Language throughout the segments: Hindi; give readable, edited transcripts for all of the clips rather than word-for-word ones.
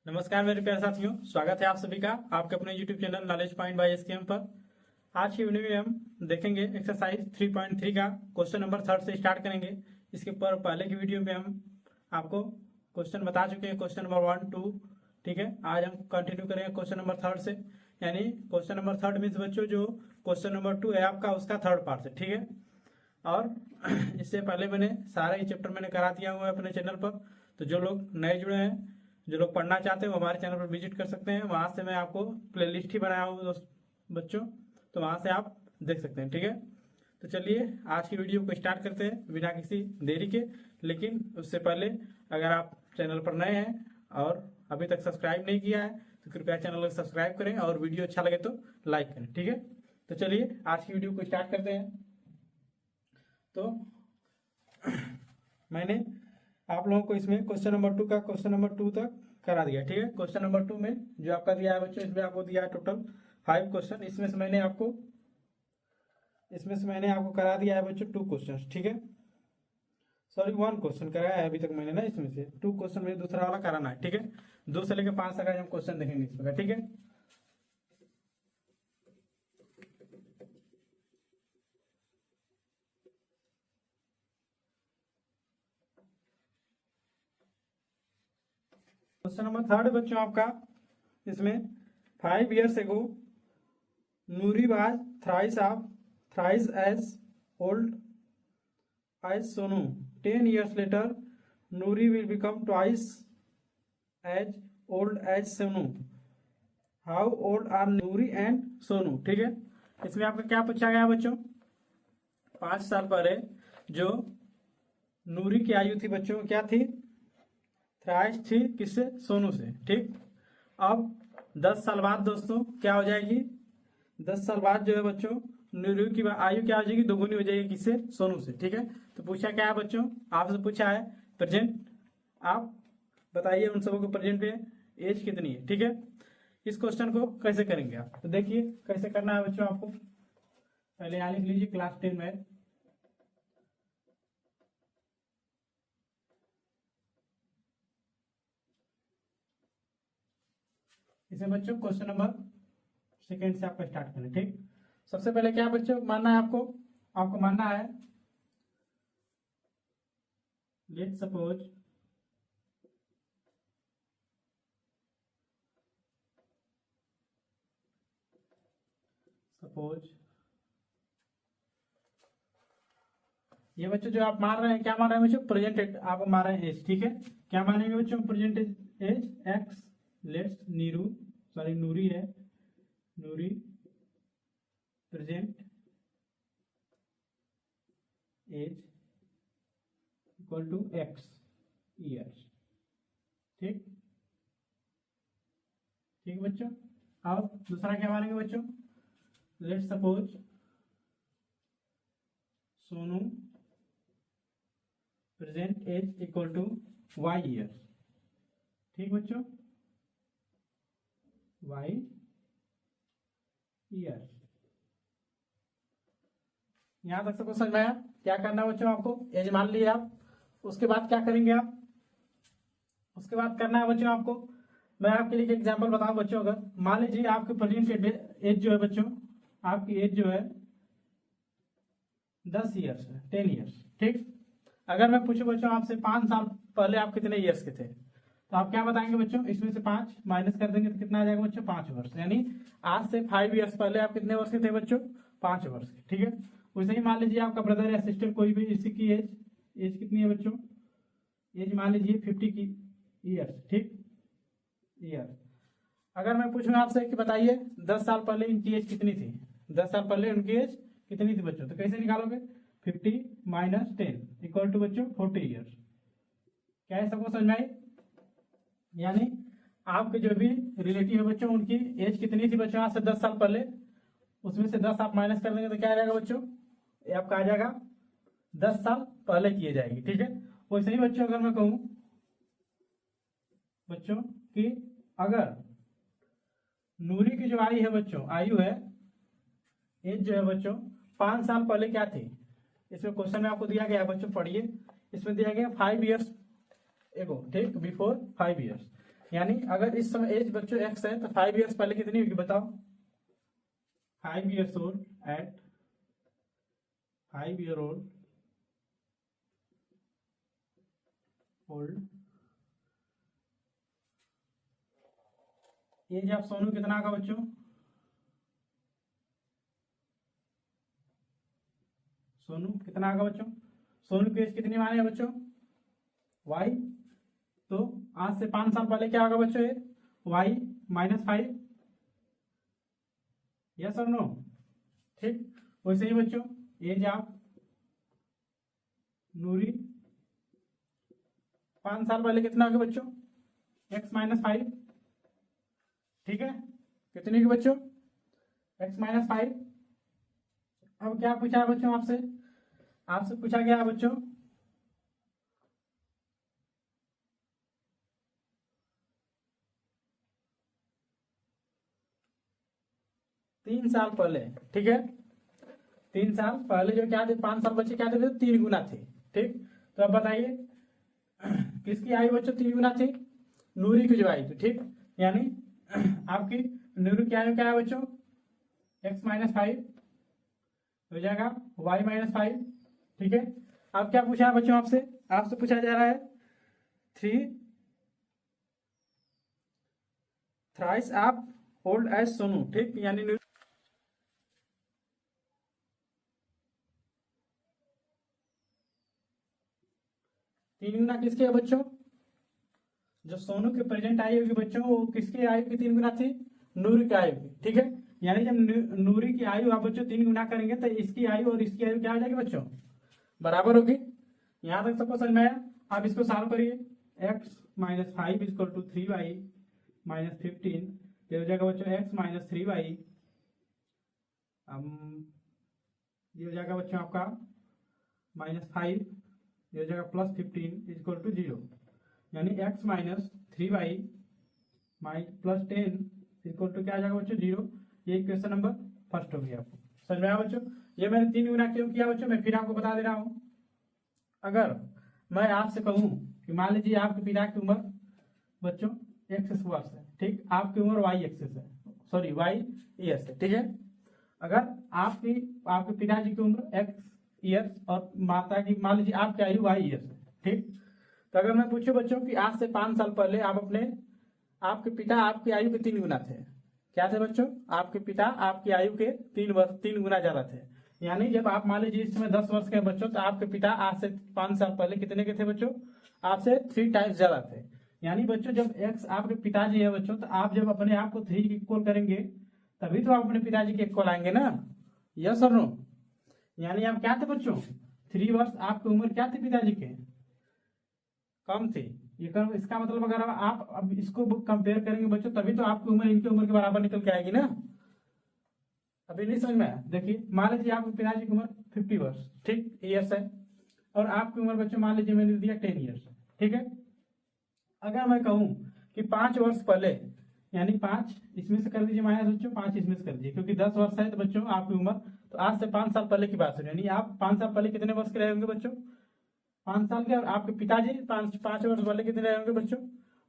नमस्कार मेरे प्यारे साथियों, स्वागत है आप सभी का आपके अपने YouTube channel knowledge point by SKM पर। आज की वीडियो में हम देखेंगे एक्सरसाइज 3.3 का क्वेश्चन नंबर 3 से स्टार्ट करेंगे। इसके पर पहले की वीडियो में हम आपको क्वेश्चन बता चुके हैं, क्वेश्चन नंबर 1, 2। ठीक है, आज हम कंटिन्यू करेंगे क्वेश्चन नंबर 3 से। यानी क्वेश्चन नंबर 3 मीन्स बच्चों जो क्वेश्चन नंबर 2 है आपका, उसका थर्ड पार्ट है। ठीक है, और इससे पहले मैंने सारा ही चैप्टर मैंने करा दिया हुआ है अपने चैनल पर। तो जो लोग नए जुड़े हैं, जो लोग पढ़ना चाहते हैं, वो हमारे चैनल पर विजिट कर सकते हैं। वहाँ से मैं आपको प्लेलिस्ट ही बनाया हूँ बच्चों, तो वहाँ से आप देख सकते हैं। ठीक है, तो चलिए आज की वीडियो को स्टार्ट करते हैं बिना किसी देरी के। लेकिन उससे पहले अगर आप चैनल पर नए हैं और अभी तक सब्सक्राइब नहीं किया है तो कृपया चैनल को सब्सक्राइब करें और वीडियो अच्छा लगे तो लाइक करें। ठीक है, तो चलिए आज की वीडियो को स्टार्ट करते हैं। तो मैंने आप लोगों को इसमें क्वेश्चन नंबर 2 का क्वेश्चन नंबर 2 तक करा दिया। ठीक है, क्वेश्चन नंबर 2 में जो आपका दिया है बच्चों, इसमें आपको दिया है टोटल 5 क्वेश्चन। इसमें से मैंने आपको करा दिया है बच्चों 2 क्वेश्चन। ठीक है, सॉरी 1 क्वेश्चन कराया है अभी तक मैंने ना, इसमें से 2 क्वेश्चन में दूसरा वाला कराना है। ठीक है, 2 से लेकर 5 तक हम क्वेश्चन देखेंगे इसमें। ठीक है, क्वेश्चन नंबर 3 बच्चों आपका, इसमें 5 years ago Nuri was thrice as old as Sonu. 10 years later Nuri will become twice as old as Sonu. How old are Nuri and Sonu? ठीक है, इसमें आपका क्या पूछा गया बच्चों, 5 साल पहले जो नूरी की आयु थी बच्चों, क्या थी, थ्राइस थी, किससे, सोनू से। ठीक, अब 10 साल बाद दोस्तों क्या हो जाएगी, 10 साल बाद जो है बच्चों नूरी की आयु क्या हो जाएगी, दोगुनी हो जाएगी, किससे, सोनू से। ठीक है, तो पूछा क्या है बच्चों, आपसे पूछा है प्रेजेंट, आप बताइए उन सबों को प्रेजेंट में एज कितनी है। ठीक है, इस क्वेश्चन को कैसे करेंगे आप, तो देखिए कैसे करना है बच्चों। आपको पहले यहाँ लिख लीजिए क्लास 10 में। इसे बच्चों क्वेश्चन नंबर 2 से आपको स्टार्ट करें। ठीक, सबसे पहले क्या बच्चों मानना है आपको मानना है, लेट सपोज ये बच्चों जो आप मान रहे हैं, क्या मान रहे हैं बच्चों, प्रेजेंट आप मान रहे हैं एज। ठीक है, क्या मानेंगे बच्चों, present age X, let's Noori है, Noori present age equal to X years. ठीक ठीक बच्चों, अब दूसरा क्या मानेंगे बच्चों, let's suppose Sonu present age equal to Y years. ठीक बच्चों, वाई ईयर्स। यहां तक सबको समझ में आया। क्या करना है बच्चों, आपको एज मान लिया आप, उसके बाद क्या करेंगे आप, उसके बाद करना है बच्चों आपको, मैं आपके लिए एक एग्जांपल बताऊं बच्चों। अगर मान लीजिए आपके प्रेजेंट एज जो है बच्चों, आपकी एज जो है 10 ईयर्स है, 10 ईयर्स। ठीक, अगर मैं पूछूं बच्चों आपसे 5 साल पहले आप कितने ईयर्स के थे, तो आप क्या बताएंगे बच्चों, इसमें से 5 माइनस कर देंगे तो कितना आ जाएगा बच्चों, 5 वर्ष। यानी आज से 5 ईयर्स पहले आप कितने वर्ष के थे बच्चों, 5 वर्ष के। ठीक है, वैसे ही मान लीजिए आपका ब्रदर या सिस्टर कोई भी, इसी की एज कितनी है बच्चों, एज मान लीजिए 50 की ईयर्स। ठीक, ईयर। अगर मैं पूछूंगा आपसे कि बताइए 10 साल पहले इनकी एज कितनी थी, 10 साल पहले उनकी एज कितनी थी बच्चों, तो कैसे निकालोगे, 50 माइनस 10 इक्वल टू बच्चों 40 ईयर्स। क्या है, सबको समझ में आई। यानी आपके जो भी रिलेटिव है बच्चों, उनकी एज कितनी थी बच्चों आज से 10 साल पहले, उसमें से 10 आप माइनस कर देंगे तो क्या आ जाएगा बच्चों, ये आपका आ जाएगा 10 साल पहले की एज आएगी। ठीक है, वैसे ही बच्चों अगर मैं कहूं बच्चों कि अगर नूरी की जो आयु है, एज जो है बच्चों 5 साल पहले क्या थी, इसमें क्वेश्चन में आपको दिया गया है बच्चों, पढ़िए। इसमें दिया गया 5 ईयर्स एगो, ठीक, बिफोर 5 ईयर्स। यानी अगर इस समय एज बच्चों एक्स है तो 5 ईयर्स पहले कितनी होगी बताओ। 5 years old at 5 year old age of Sonu कितना होगा बच्चों। सोनू कितना होगा बच्चों। सोनू की एज कितनी माने बच्चों y। तो आज से 5 साल पहले क्या होगा बच्चों ये y -5। यस और नो। ठीक वैसे ही बच्चों एज ऑफ नूरी 5 साल पहले कितना होगा बच्चों x -5। ठीक है कितनी की बच्चों x -5। अब क्या पूछा है बच्चों आपसे। आपसे पूछा गया है बच्चों 3 साल पहले। ठीक है 3 साल पहले जो क्या थे 5 साल बच्चे क्या थे 3 गुना थे। ठीक तो अब बताइए किसकी आयु बच्चों 3 गुना थी नूरी की जो आयु थी। ठीक यानी आपकी नूरी की आयु क्या है बच्चों x -5 हो जाएगा y -5। ठीक है अब क्या पूछा है बच्चों आपसे। आपसे पूछा जा रहा है 3 थ्राइस आप ओल्ड एज सोनू। ठीक यानी 3 गुना किसकी है बच्चों जो सोनू की प्रेजेंट आयु होगी बच्चों वो किसकी आयु की 3 गुना थी नूरी की आयु की। ठीक है यानी जब नूरी की आयु आप बच्चों 3 गुना करेंगे तो इसकी आयु और इसकी आयु क्या हो जाएगी बच्चों बराबर होगी। यहां तक सबको समझ में आया। आप इसको सॉल्व करिए x -5 = 3y -15 ये हो जाएगा बच्चों x -3y। ये हो जाएगा बच्चों आपका -5 ये हो जाएगा +15 = 0 यानी x -3y +10 क्या आ जाएगा बच्चों 0। ये क्वेश्चन नंबर फर्स्ट हो गया। आपको समझ में आया बच्चों। ये मैंने 3 गुना क्यों किया बच्चों मैं फिर आपको बता दे रहा हूँ। अगर मैं आपसे कहूँ कि मान लीजिए आपके पिता की उम्र बच्चों x वर्ष है। ठीक आपकी उम्र y एक्सिस है सॉरी y ईयर्स है। ठीक है अगर आपके पिताजी की उम्र x ईयर्स और माता की मान लीजिए आपकी आयु y ईयर्स है। ठीक तो अगर मैं पूछूं बच्चों कि आज से 5 साल पहले आप आपके पिता आपकी आयु के 3 गुना थे। क्या थे बच्चों आपके पिता आपकी आयु के 3 गुना ज्यादा थे। यानी जब आप मान लीजिए इस समय 10 वर्ष के बच्चों तो आपके पिता आज से 5 साल पहले कितने के थे बच्चों आपसे 3 टाइम्स ज्यादा थे। यानी बच्चों जब x आपके पिताजी है बच्चों तो आप जब अपने आप को 3 इक्वल करेंगे तभी तो आप अपने पिताजी के इक्वल आएंगे ना। यस और नो। यानी आप क्या थे बच्चों 3 वर्ष आपकी उम्र क्या थी पिताजी के कम थी। इसका मतलब अगर आप अब इसको कंपेयर करेंगे बच्चों तभी तो आपकी उम्र इनकी उम्र के बराबर निकल के आएगी ना। अभी नहीं समझ में आया। देखिए मान लीजिए आपके पिताजी की उम्र 50 वर्ष ठीक ईयर्स है और आपकी उम्र बच्चों मान लीजिए मैंने दिया 10 ईयर्स। ठीक है अगर मैं कहूं कि 5 वर्ष पहले यानी 5 इसमें से कर दीजिए माइनस बच्चों 5 इसमें से कर दीजिए क्योंकि 10 वर्ष है तो बच्चों आपकी उम्र तो आज से 5 साल पहले की बात है। यानी आप 5 साल पहले कितने वर्ष के रहे होंगे बच्चों 5 साल के और आपके पिताजी 5 वर्ष पहले कितने रहे होंगे बच्चों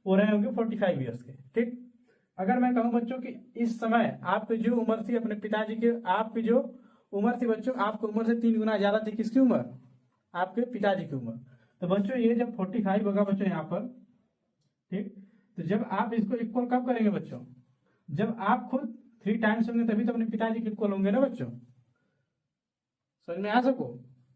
वो रहे होंगे 45 ईयर्स के। ठीक अगर मैं कहूं बच्चों कि इस समय आपकी जो उम्र थी अपने पिताजी के आपकी जो उम्र थी बच्चों आपकी उम्र से 3 गुना ज्यादा थी किसकी उम्र आपके पिताजी की उम्र। तो बच्चों ये जब 45 होगा बच्चों यहाँ पर। ठीक तो जब आप इसको इक्वल कब करेंगे बच्चों जब आप खुद 3 टाइम्स होंगे तभी तो अपने पिताजी के इक्वल होंगे ना बच्चों। समझ में आ सको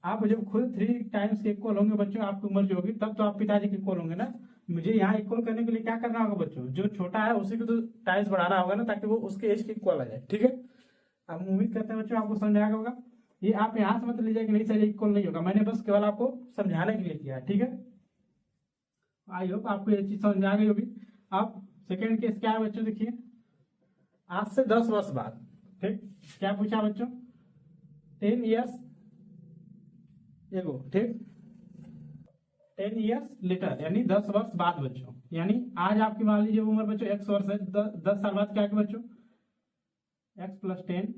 आप जब खुद 3 टाइम्स के इक्वल होंगे बच्चों आपकी उम्र जो होगी तब तो आप पिताजी के इक्वल होंगे ना। मुझे यहाँ इक्वल करने के लिए क्या करना होगा बच्चों जो छोटा है उसी को तो टाइम्स बढ़ाना होगा ना ताकि वो उसके एज के इक्वल आ जाए। ठीक है अब उम्मीद करते हैं बच्चों आपको समझ आया होगा। ये आप यहाँ से मत लीजिए कि नहीं सर इक्वल नहीं होगा मैंने बस केवल आपको समझाने के लिए किया है। ठीक है आई होप आपको ये चीज समझ आ गई होगी। अब सेकेंड केस क्या है बच्चों देखिए आज से 10 वर्ष बाद। ठीक क्या पूछा बच्चों 10 ईयर्स एगो। ठीक 10 ईयर्स लेटर यानी 10 वर्ष बाद बच्चों। यानी आज आपकी मान लीजिए उम्र बच्चों x वर्ष है 10 साल बाद क्या है बच्चों x + 10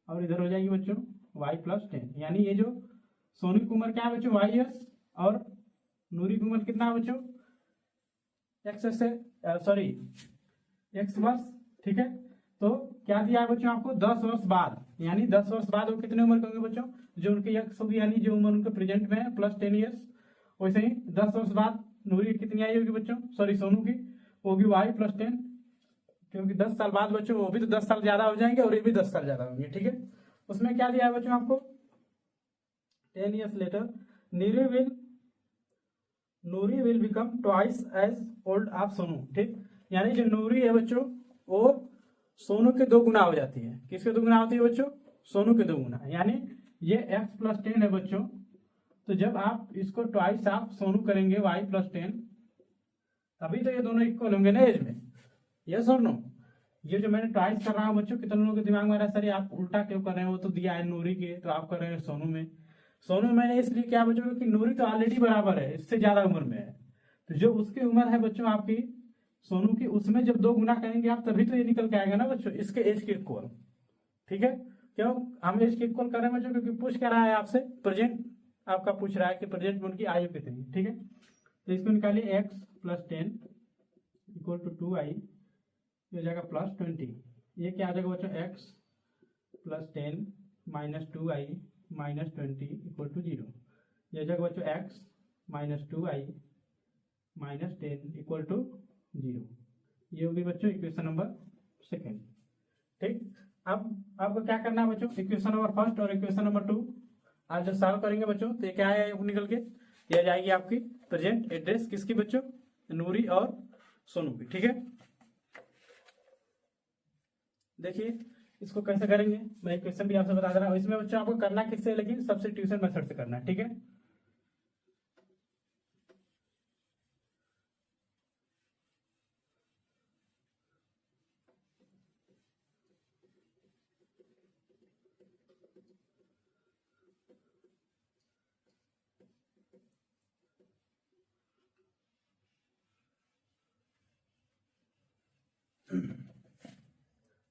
और इधर हो जाएगी बच्चों y + 10। यानी ये जो सोनू की उम्र क्या है बच्चों y ईयर्स और नूरी की उम्र कितना है बच्चों x से सॉरी x वर्ष, ठीक है। तो क्या दिया है बच्चों आपको 10 वर्ष बाद, यानी 10 वर्ष बाद वो कितने उम्र के होंगे बच्चों, जो उनकी x होगी यानी जो उम्र उनके प्रेजेंट में है प्लस 10 ईयर्स। वैसे ही 10 वर्ष बाद नूरी की कितनी आई होगी बच्चों, सॉरी सोनू की, वो होगी y प्लस 10, क्योंकि 10 साल बाद बच्चों वो भी तो 10 साल ज्यादा हो जाएंगे और ये भी 10 साल ज्यादा होंगे, ठीक है। उसमें क्या दिया है बच्चों आपको 10 years later Noori will become twice age old of Sonu, ठीक। यानी जो नूरी है बच्चों वो सोनू के 2 गुना हो जाती है। किसके 2 गुना होती है बच्चों, सोनू के 2 गुना। यानी ये x प्लस 10 है बच्चों, तो जब आप इसको ट्वाइस आप सोनू करेंगे y प्लस 10, तभी तो ये दोनों इक्वल होंगे ना एज में, यस और नो। ये जो मैंने ट्वाइस कर रहा हूँ बच्चों, कितने लोगों के दिमाग में आ रहा है सर ये आप उल्टा क्यों कर रहे हैं, वो तो दिया है नूरी के, तो आप कर रहे हैं सोनू में। सोनू में मैंने इसलिए क्या बच्चों, क्योंकि नूरी तो ऑलरेडी बराबर है, इससे ज्यादा उम्र में है, तो जो उसकी उम्र है बच्चों आपकी सोनू की, उसमें जब 2 गुना करेंगे आप तभी तो ये निकल के आएगा ना बच्चों, इसके एज के इक्वल, ठीक है। क्यों हम एज के इक्वल कर रहे हैं बच्चों, क्योंकि पूछ क्या रहा है आपसे, प्रेजेंट आपका पूछ रहा है कि प्रेजेंट में उनकी आयु कितनी, ठीक है। तो इसको निकालिए x plus 10 equal to 2i, ये हो जाएगा प्लस 20। ये क्या आ जाएगा बच्चों, x plus 10 minus 2i minus 20 equal to 0। ये हो जाएगा बच्चों x minus 2i minus 10 equal to 0। ये होगी बच्चों इक्वेशन नंबर 2, ठीक। अब आपको क्या करना है बच्चों, इक्वेशन नंबर 1 और इक्वेशन नंबर 2 आज जब सॉल्व करेंगे बच्चों, तो ये क्या है निकल के, ये जाएगी आपकी प्रेजेंट एड्रेस किसकी बच्चों, नूरी और सोनू की, ठीक है। देखिए इसको कैसे करेंगे, मैं इक्वेशन भी आपसे बता दे रहा हूँ। इसमें बच्चों आपको करना किससे, लेकिन सब्स्टिट्यूशन मेथड से करना है, ठीक है।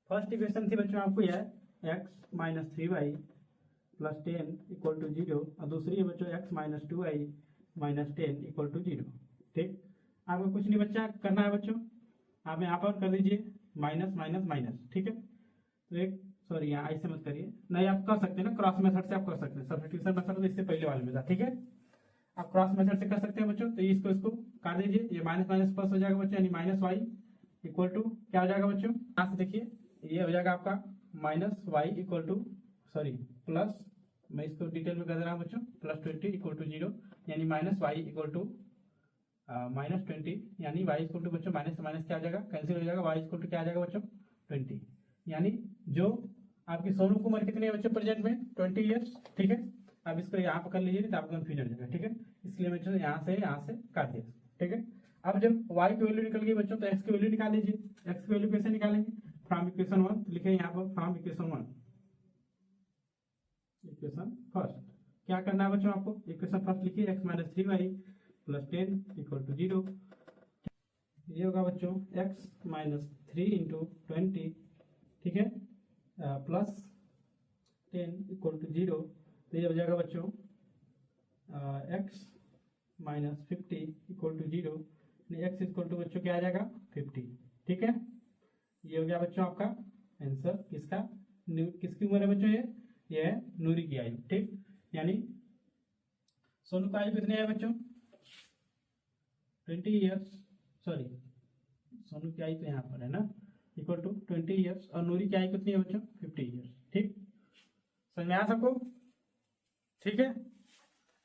फर्स्ट इक्वेशन थी बच्चों आपको यह x minus 3y plus 10 equal to 0, और दूसरी है बच्चों x minus 2y minus 10 equal to 0, ठीक। आपको कुछ नहीं बच्चा करना है बच्चों, आप यहाँ पर कर दीजिए माइनस माइनस माइनस, ठीक है। तो एक सॉरी यहाँ ऐसे मत करिए, नहीं आप कर सकते हैं ना, क्रॉस मेथड से आप कर सकते हैं, सब्स्टिट्यूशन मेथड तो इससे पहले वाले में था, ठीक है। आप क्रॉस मेथड से कर सकते हैं बच्चों। तो इसको काट दीजिए, ये माइनस माइनस प्लस हो जाएगा बच्चों, यानी माइनस वाई इक्वल टू क्या हो जाएगा बच्चों, यहाँ से देखिए ये हो जाएगा आपका minus y equal to sorry plus, मैं इसको डिटेल में कर दे रहा हूँ बच्चों, प्लस 20 इक्वल टू 0, यानी minus y equal to minus 20, यानी वाई इक्वल टू बच्चों माइनस माइनस क्या आ जाएगा, कैंसिल हो जाएगा, वाई इक्वल टू क्या आ जाएगा बच्चों 20। यानी जो आपकी सोनू की उम्र कितनी है बच्चों प्रेजेंट में 20 ईयर्स, ठीक है। अब इसको यहाँ पर कर लीजिए तो आपको कंफ्यूजन हो जाएगा, ठीक है। इसलिए बच्चों यहाँ से काट दिया, ठीक है। अब जब y की वैल्यू निकल गई बच्चों, तो x की वैल्यू निकाल लीजिए। x की वैल्यू कैसे निकालेंगे, फ्रॉम इक्वेशन 1 लिखे यहाँ पर, फ्रॉम इक्वेशन 1 इक्वेशन फर्स्ट क्या करना है बच्चों आपको, इक्वेशन फर्स्ट लिखिए x minus 3y plus 10 equal to 0। ये होगा बच्चों x माइनस 3 इंटू 20, ठीक है, प्लस 10 इक्वल टू 0। तो ये हो जाएगा बच्चों x minus 50 equal to 0, x equal to बच्चों क्या आ जाएगा 50, ठीक है। ये हो गया बच्चों आपका आंसर, किसकी उम्र है बच्चों, ये है नूरी की आयु, ठीक। यानी सोनू का आयु कितनी है बच्चों 20 ईयर्स, सॉरी सोनू की आयु तो यहाँ पर है ना, इक्वल टू 20 ईयर्स, और नूरी की आयु कितनी है बच्चों 50 ईयर्स, ठीक। समझ में आ सबको, ठीक है।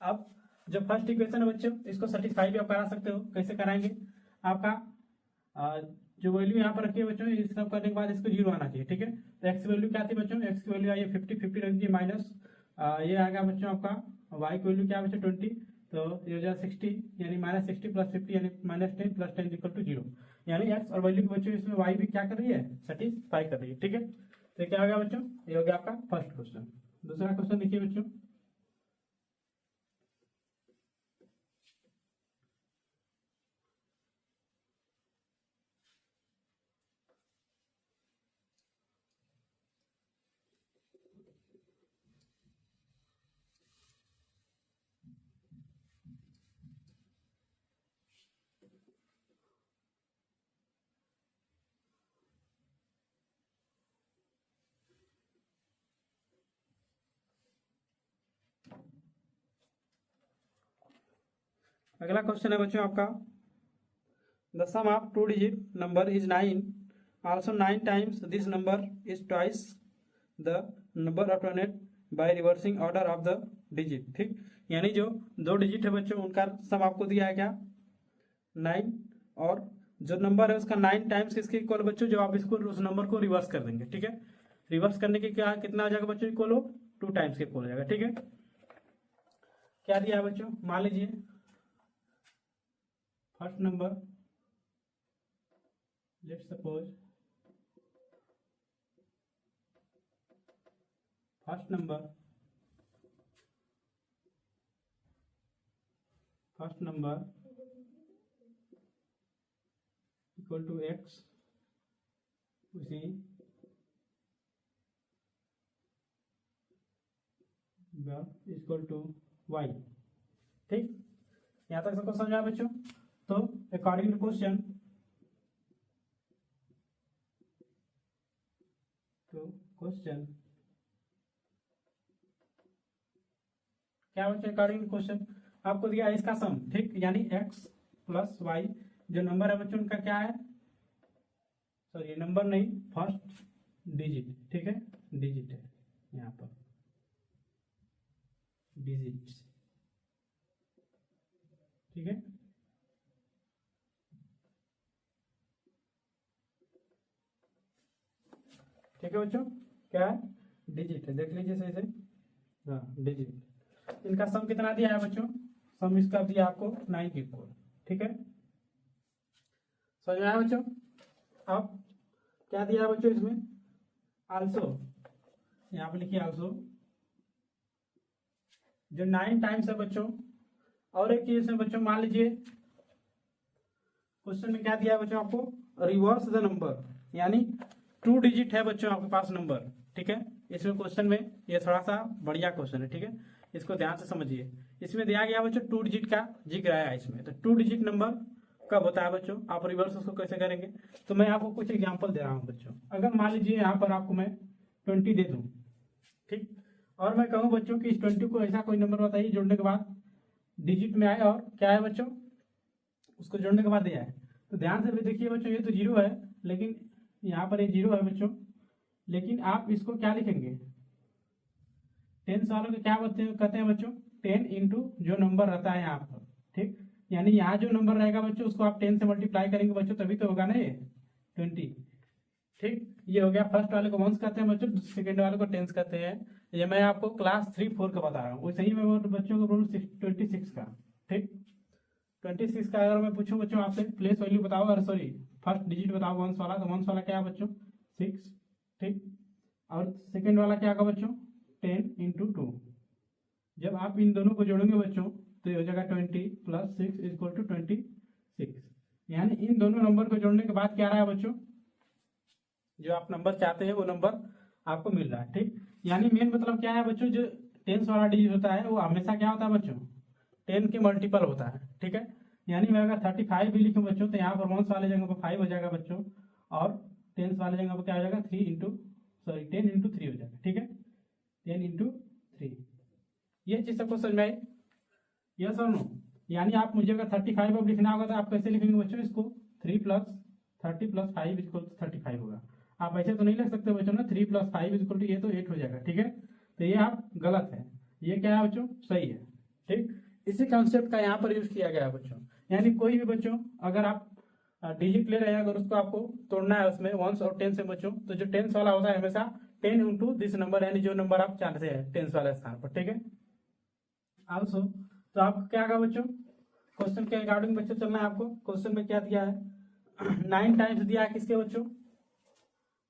अब जो फर्स्ट इक्वेशन है बच्चों, इसको सेटिस्फाई भी आप करा सकते हो, कैसे कराएंगे, आपका जो वैल्यू यहाँ पर रखी है बच्चों, इस सब करने के बाद इसको 0 आना चाहिए, ठीक है। तो x वैल्यू क्या थी बच्चों, x की वैल्यू आई है 50 रख दीजिए, माइनस ये आएगा बच्चों आपका y की वैल्यू क्या है बच्चों 20, तो ये हो जाएगा 60, यानी माइनस 60 प्लस 50 यानी माइनस 10 प्लस 10 इक्वल टू 0, यानी x और वैल्यू के बच्चों इसमें y भी क्या कर रही है सेटिस्फाई कर रही है, ठीक है। तो क्या हो गया बच्चों, ये हो गया आपका फर्स्ट क्वेश्चन। दूसरा क्वेश्चन देखिए बच्चों, अगला क्वेश्चन है बच्चों आपका, the sum of two digit number is 9, also 9 times this number is twice the number obtained by reversing order of the digit. ठीक, यानी जो दो डिजिट है बच्चों उनका सम आपको दिया है क्या 9, और जो नंबर है उसका 9 टाइम्स किसके इक्वल बच्चों, जब आप इसको उस नंबर को रिवर्स कर देंगे। ठीक है, रिवर्स करने के क्या कितना आ जाएगा बच्चों इक्वल हो 2 टाइम्स के इक्वल हो जाएगा। ठीक है, क्या दिया है बच्चों, मान लीजिए first number, let's suppose first number equal to x, उसी इक्वल टू y। ठीक, यहां तक सबको समझ आया बच्चों। तो अकॉर्डिंग टू क्वेश्चन, क्या बच्चों अकॉर्डिंग टू क्वेश्चन आपको दिया है इसका सम। ठीक, यानी x प्लस वाई जो नंबर है बच्चों उनका क्या है, सॉरी नंबर नहीं, फर्स्ट डिजिट। ठीक है, डिजिट है यहाँ पर, डिजिट। ठीक है, ठीक है बच्चों, क्या है डिजिट है, देख लीजिए सही से, हाँ डिजिट। इनका सम कितना दिया है बच्चों, सम इसका दिया आपको 9 के इक्वल। ठीक है, समझ में आया बच्चों। अब क्या दिया है बच्चों इसमें, आल्सो, यहाँ पे लिखिए आल्सो, जो 9 टाइम्स है बच्चों। और एक चीज है बच्चों, मान लीजिए क्वेश्चन में क्या दिया है बच्चों आपको, रिवर्स द नंबर, यानी 2 डिजिट है बच्चों आपके पास नंबर। ठीक है, इसमें क्वेश्चन में ये थोड़ा सा बढ़िया क्वेश्चन है। ठीक है, इसको ध्यान से समझिए। इसमें दिया गया बच्चों 2 डिजिट का जिक्र आया इसमें, तो 2 डिजिट नंबर कब होता है बच्चों, आप रिवर्स उसको कैसे करेंगे। तो मैं आपको कुछ एग्जांपल दे रहा हूँ बच्चों। अगर मान लीजिए यहाँ पर आपको मैं 20 दे दूँ, ठीक, और मैं कहूँ बच्चों कि इस 20 को ऐसा कोई नंबर बताइए जोड़ने के बाद डिजिट में आए और क्या है बच्चों, उसको जोड़ने के बाद दिया है। तो ध्यान से भी देखिए बच्चों, ये तो 0 है, लेकिन यहाँ पर ये 0 है बच्चों, लेकिन आप इसको क्या लिखेंगे, 10 वालों को क्या कहते हैं बच्चों, 10 इंटू जो नंबर रहता है यहाँ पर। ठीक, यानी यहाँ जो नंबर रहेगा बच्चों उसको आप 10 से मल्टीप्लाई करेंगे बच्चों, तभी तो होगा ना ये 20। ठीक, ये हो गया, फर्स्ट वाले को वंस कहते हैं बच्चों, सेकंड वाले को टेंस कहते हैं। ये मैं आपको क्लास 3-4 का बता रहा हूँ, वैसे ही मैं बच्चों को रूल 26 का। ठीक, 26 का अगर मैं पूछूं बच्चों आपसे प्लेस वैल्यू बताओ, अरे सॉरी फर्स्ट डिजिट बताओ वंस वाला, तो वंस वाला क्या है बच्चों 6। ठीक, और सेकंड वाला क्या होगा बच्चों 10 इंटू 2। जब आप इन दोनों को जोड़ेंगे बच्चों तो ये हो जाएगा 20 प्लस 6 इक्वल टू 26। यानी इन दोनों नंबर को जोड़ने के बाद क्या रहा है बच्चों, जो आप नंबर चाहते हैं वो नंबर आपको मिल रहा है। ठीक, यानी मेन मतलब क्या है बच्चों, जो 10 वाला डिजिट होता है वो हमेशा क्या होता है बच्चों 10 के मल्टीपल होता है। ठीक है, यानी मैं अगर 35 भी लिखूं बच्चों तो यहाँ पर 1 वाले जगह पर 5 हो जाएगा बच्चों, और 10 वाले जगह पर क्या हो जाएगा 3 इंटू 10 इंटू 3 हो जाएगा। ठीक है, 10 इंटू 3। ये चीज सबको समझ में आई, यस और नो। यानी आप मुझे अगर 35 अब लिखना होगा तो आप कैसे लिखेंगे बच्चों इसको, 3 प्लस 30 प्लस 5 इक्वल टू 35 होगा। आप ऐसे तो नहीं लिख सकते बच्चों ना, 3 प्लस 5 इक्वल टू ये तो 8 हो जाएगा। ठीक है, तो ये आप गलत है, ये क्या है बच्चों सही है। ठीक, इसी कॉन्सेप्ट का यहाँ पर यूज किया गया है बच्चों। यानी कोई भी बच्चों अगर आप डिजिट ले रहे हैं, अगर उसको आपको तोड़ना है उसमें 1 और 10 से बच्चों, तो जो 10 वाला होता है हमेशा 10 इंटू दिस नंबर, यानी जो नंबर आप चाहते हैं 10 वाले स्थान पर। ठीक है, आल्सो तो आपको क्या होगा बच्चों, क्वेश्चन के अकॉर्डिंग बच्चों चलना है आपको। क्वेश्चन में क्या दिया है 9 टाइम्स दिया है किसके बच्चों,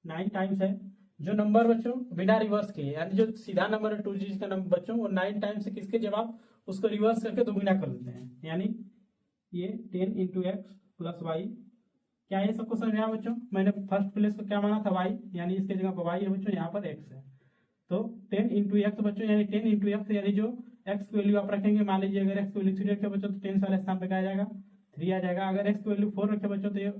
9 टाइम्स है जो नंबर बच्चों बिना रिवर्स किए, यानी जो सीधा नंबर है 2 डिजिट का नंबर बच्चों, वो 9 टाइम्स से किसके जब आप उसको रिवर्स करके दोगुना कर लेते हैं, यानी ये 10 इंटू एक्स प्लस वाई। क्या ये सबको समझ में आया बच्चों, मैंने फर्स्ट प्लेस को क्या माना था वाई, यानी इसके जगह पर वाई है बच्चों, यहाँ पर एक्स है। तो 10 इंटू एक्स बच्चों, यानी 10 इंटू एक्स, यानी जो एक्स की वैल्यू आप रखेंगे, मान लीजिए अगर एक्स की वैल्यू 3 रखे बच्चों तो 10 वाले स्थान पर क्या आ जाएगा 3 आ जाएगा। अगर एक्स की वैल्यू 4 रखे बच्चों तो ये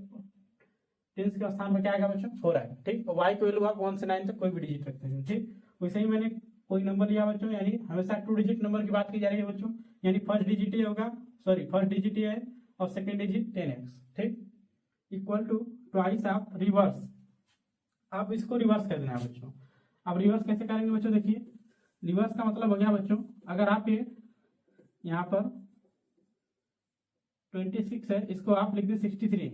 10 के स्थान पर क्या आएगा बच्चों 4 आएगा। ठीक, वाई की वैल्यू आप 1 से 9 तक कोई भी डिजिट रखते हैं। ठीक, वैसे ही मैंने कोई नंबर लिया बच्चों, यानी हमेशा 2 डिजिट नंबर की बात की जा रही है बच्चों, यानी फर्स्ट डिजिट ये होगा, सॉरी फर्स्ट डिजिट ये है और सेकेंड डिजिट 10x, ठीक, equal to twice of reverse. आप इसको रिवर्स कर देना है बच्चों। अब रिवर्स कैसे करेंगे बच्चों, देखिए रिवर्स का मतलब हो गया बच्चों, अगर आप ये यहाँ पर 26 है, इसको आप लिख दें 63।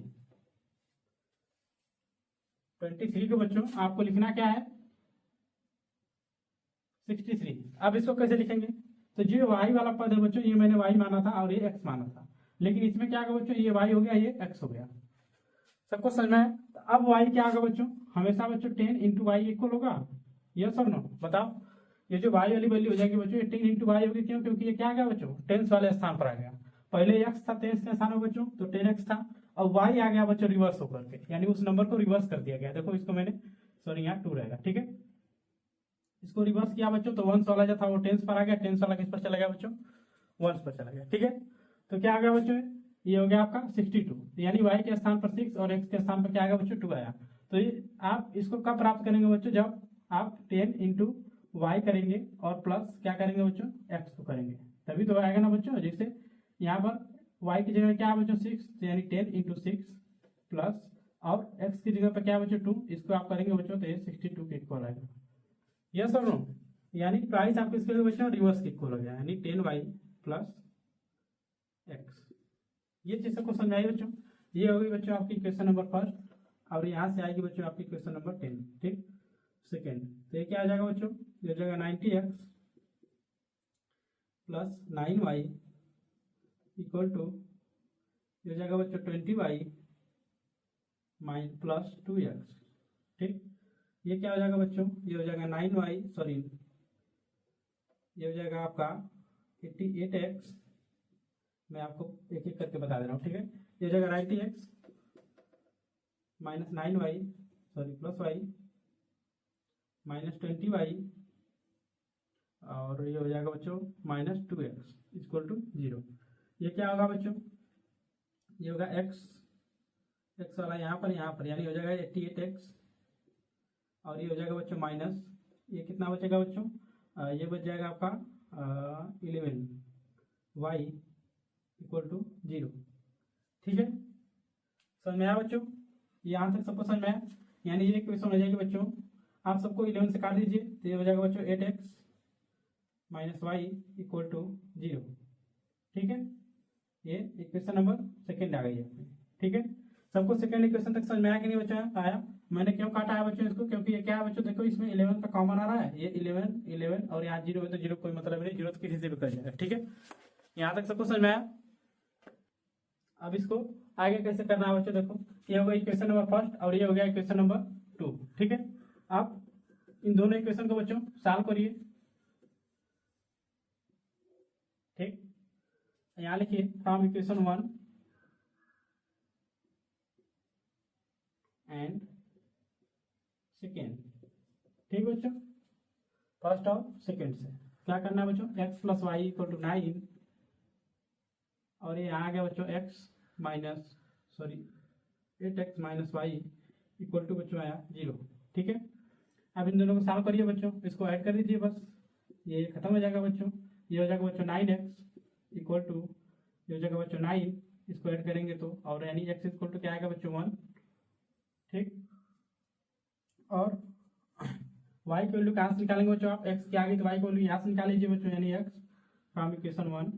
23 को बच्चों आपको लिखना क्या है 63। अब इसको कैसे लिखेंगे, तो जो y वाला पद है बच्चों, ये मैंने y माना था और ये x माना था, लेकिन इसमें क्या होगा बच्चों, ये y हो गया, ये x हो गया। सबको समझ में है? तो अब y क्या होगा बच्चों, हमेशा बच्चों 10 इंटू वाई इक्वल होगा, यस और नो, बताओ। ये जो y वाली वैल्यू हो जाएगी बच्चों, ये 10 इंटू वाई होगी, क्यों, क्योंकि ये क्या आ गया बच्चों, टेंस वाले स्थान पर आ गया। पहले x था टेंस के स्थान में बच्चों, तो 10x था, और y आ गया बच्चों रिवर्स होकर के, यानी उस नंबर को रिवर्स कर दिया गया। देखो इसको मैंने, सॉरी यहाँ 2 रहेगा, ठीक है, इसको रिवर्स किया बच्चों, तो 1 वाला जो था वो टेंस पर आ गया, टेंस वाला किस पर चला गया बच्चों, 1 पर चला गया, ठीक है। तो क्या आ गया बच्चों, ये हो गया आपका 62, यानी y के स्थान पर 6 और x के स्थान पर क्या आ गया बच्चों 2 आया। तो ये आप इसको कब प्राप्त करेंगे बच्चों, जब आप 10 इंटू वाई करेंगे और प्लस क्या करेंगे बच्चों, x को करेंगे, तभी तो आएगा ना बच्चों। जैसे यहाँ पर y की जगह क्या है बच्चों 6, यानी 10 इंटू 6 प्लस, और x की जगह पर क्या है बच्चों 2, इसको आप करेंगे बच्चों तो ये 62 के इक्वल आएगा, यस और नो। यानी प्राइस आपको इसके बच्चों रिवर्स के इक्वल हो गया, यानी 10y प्लस x। ये चीज सबको समझ आई बच्चों। ये होगी बच्चों आपकी क्वेश्चन नंबर फर्स्ट, और यहाँ से आएगी बच्चों आपकी क्वेश्चन नंबर 10, ठीक। सेकेंड, तो ये क्या आ जाएगा बच्चों, ये हो जाएगा 90x plus 9y equal to, ये हो जाएगा बच्चों 20y प्लस 2x, ठीक। ये क्या हो जाएगा बच्चों, ये हो जाएगा 9y, सॉरी ये हो जाएगा आपका 88x, मैं आपको एक एक करके बता दे रहा हूँ, ठीक है। ये हो जाएगा 90x minus 9y, sorry plus y minus 20y, और ये हो जाएगा बच्चों माइनस 2x इक्वल टू 0। ये क्या होगा बच्चों, ये होगा x वाला यहाँ पर, यानी हो जाएगा 88x, और ये हो जाएगा बच्चों माइनस, ये कितना बचेगा बच्चों, ये बच जाएगा आपका 11y इक्वल टू 0, ठीक है। समझ में आया बच्चों, यहाँ तक सबको समझ में आया, यानी ये क्वेश्चन हो जाएगी बच्चों, आप सबको 11 से काट दीजिए, तो ये हो जाएगा बच्चों 8x minus y equal to 0, ठीक है। ये इक्वेशन नंबर सेकेंड आ गई है, ठीक है। सबको सेकेंड इक्वेशन तक समझ में आया कि नहीं बच्चों, आया। मैंने क्यों काटा है बच्चों इसको, क्योंकि ये क्या है बच्चों, देखो इसमें 11 का कॉमन आ रहा है, ये 11 और यहाँ 0 है, तो 0 कोई मतलब नहीं, 0 तो किसी से भी कर जाएगा, ठीक है। यहाँ तक सबको समझ में आया। अब इसको आगे कैसे करना है बच्चों, देखो ये हो गया इक्वेशन नंबर फर्स्ट और ये हो गया इक्वेशन नंबर 2, ठीक है। आप इन दोनों इक्वेशन को बच्चों सॉल्व करिए, ठीक। यहाँ लिखिए फ्रॉम इक्वेशन 1 एंड सेकेंड, ठीक बच्चों, फर्स्ट और सेकेंड से क्या करना है बच्चों, x plus Y equal to 9, और ये यहाँ आ गया बच्चों x minus, sorry 8x minus y equal to बच्चों आया 0, ठीक है। अब इन दोनों को सॉल्व करिए बच्चों, इसको ऐड कर दीजिए, बस ये खत्म हो जाएगा बच्चों। ये हो जाएगा बच्चों 9x इक्वल टू, ये हो जाएगा बच्चों 9, इसको ऐड करेंगे तो, और यानी x इक्वल टू क्या आएगा बच्चों 1, ठीक। और y की वैल्यू कहाँ से निकालेंगे बच्चों, आप x की आगे तो y की वैल्यू यहाँ से निकाल लीजिए बच्चों, यानी x from equation 1,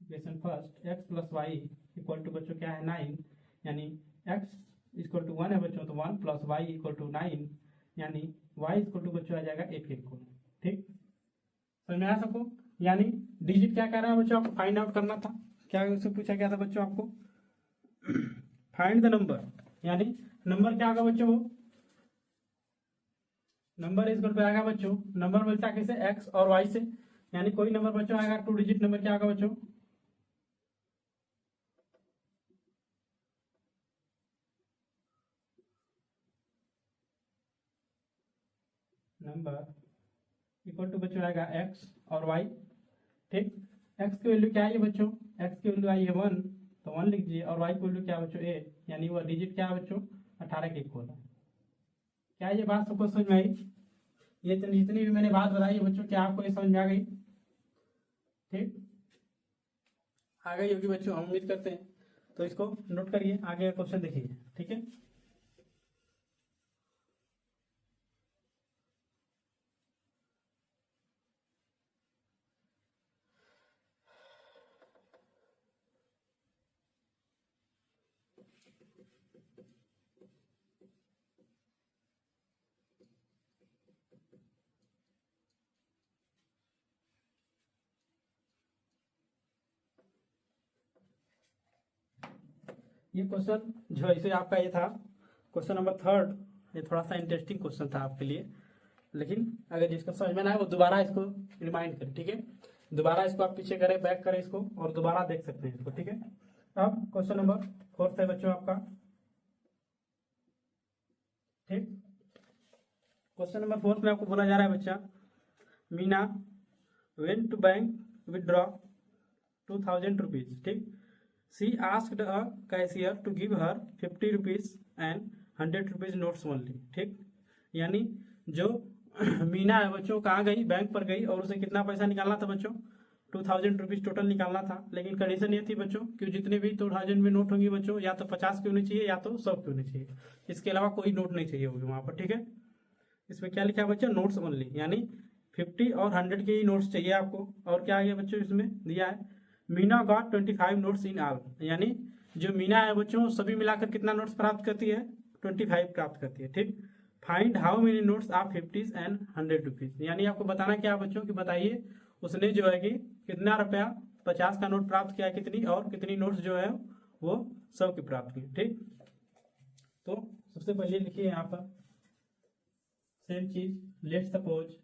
equation first x plus Y equal to बच्चों क्या है 9, यानी x इक्वल टू 1 है बच्चों, तो 1 प्लस वाई इक्वल टू 9, यानी y इक्वल टू बच्चों आ जाएगा 8 के इक्वल, ठीक। समझ में आया सबको। यानी डिजिट क्या कह रहा है बच्चों, आपको फाइंड आउट करना था, क्या उससे पूछा गया था बच्चों आपको, फाइंड द नंबर, यानी नंबर क्या होगा बच्चों, वो नंबर इक्वल टू आएगा बच्चों, नंबर मिलता है किसे, x और y से, यानी कोई नंबर बच्चों आएगा 2 डिजिट नंबर, क्या होगा बच्चों, नंबर इक्वल टू बच्चों आएगा x और y, ठीक। x की वैल्यू क्या है बच्चों, x की वैल्यू आई है 1, तो 1 लिख दीजिए, और y की वैल्यू क्या है बच्चों 8, यानी वो डिजिट क्या है बच्चों 18 के इक्वल है, क्या ये बात सबको समझ में आई? ये जितनी भी मैंने बात बताई बच्चों, क्या आपको ये समझ में आ गई? ठीक, आ गई होगी बच्चों, हम उम्मीद करते हैं। तो इसको नोट करिए, आगे का क्वेश्चन देखिए। ठीक है, ये क्वेश्चन जो ऐसे आपका ये था क्वेश्चन नंबर 3, ये थोड़ा सा इंटरेस्टिंग क्वेश्चन था आपके लिए, लेकिन अगर जिसको समझ में ना आए वो दोबारा इसको रिमाइंड करें। ठीक है, दोबारा इसको आप पीछे करें, बैक करें इसको, और दोबारा देख सकते हैं इसको। ठीक है, अब क्वेश्चन नंबर 4 है बच्चों आपका। ठीक, क्वेश्चन नंबर 4 में आपको बोला जा रहा है बच्चा, Meena went to bank withdraw 2000 rupees. ठीक, she asked a cashier to give her 50 rupees and 100 rupees notes only. ठीक, यानी जो मीना है बच्चों कहाँ गई, बैंक पर गई, और उसे कितना पैसा निकालना था बच्चों, 2000 रुपीज टोटल निकालना था। लेकिन कंडीशन ये थी बच्चों कि जितने भी 2000 में नोट होंगी बच्चों, या तो 50 की होनी चाहिए या तो 100 की होनी चाहिए, इसके अलावा कोई नोट नहीं चाहिए होगी वहां पर। ठीक है, इसमें क्या लिखा है बच्चों, नोट्स ओनली, यानी 50 और 100 के ही नोट्स चाहिए आपको। और क्या है बच्चों इसमें दिया है, Meena got 25 notes in all, यानी जो मीना है बच्चों सभी मिलाकर कितना नोट्स प्राप्त करती है, 25 प्राप्त करती है। ठीक, find how many notes of 50 and 100 rupees, यानी आपको बताना क्या है बच्चों कि बताइए उसने जो है कि कितना रुपया 50 का नोट प्राप्त किया, कितनी, और कितनी नोट्स जो है वो 100 की प्राप्त की। ठीक, तो सबसे पहले लिखिए यहाँ पर सेम चीज, let suppose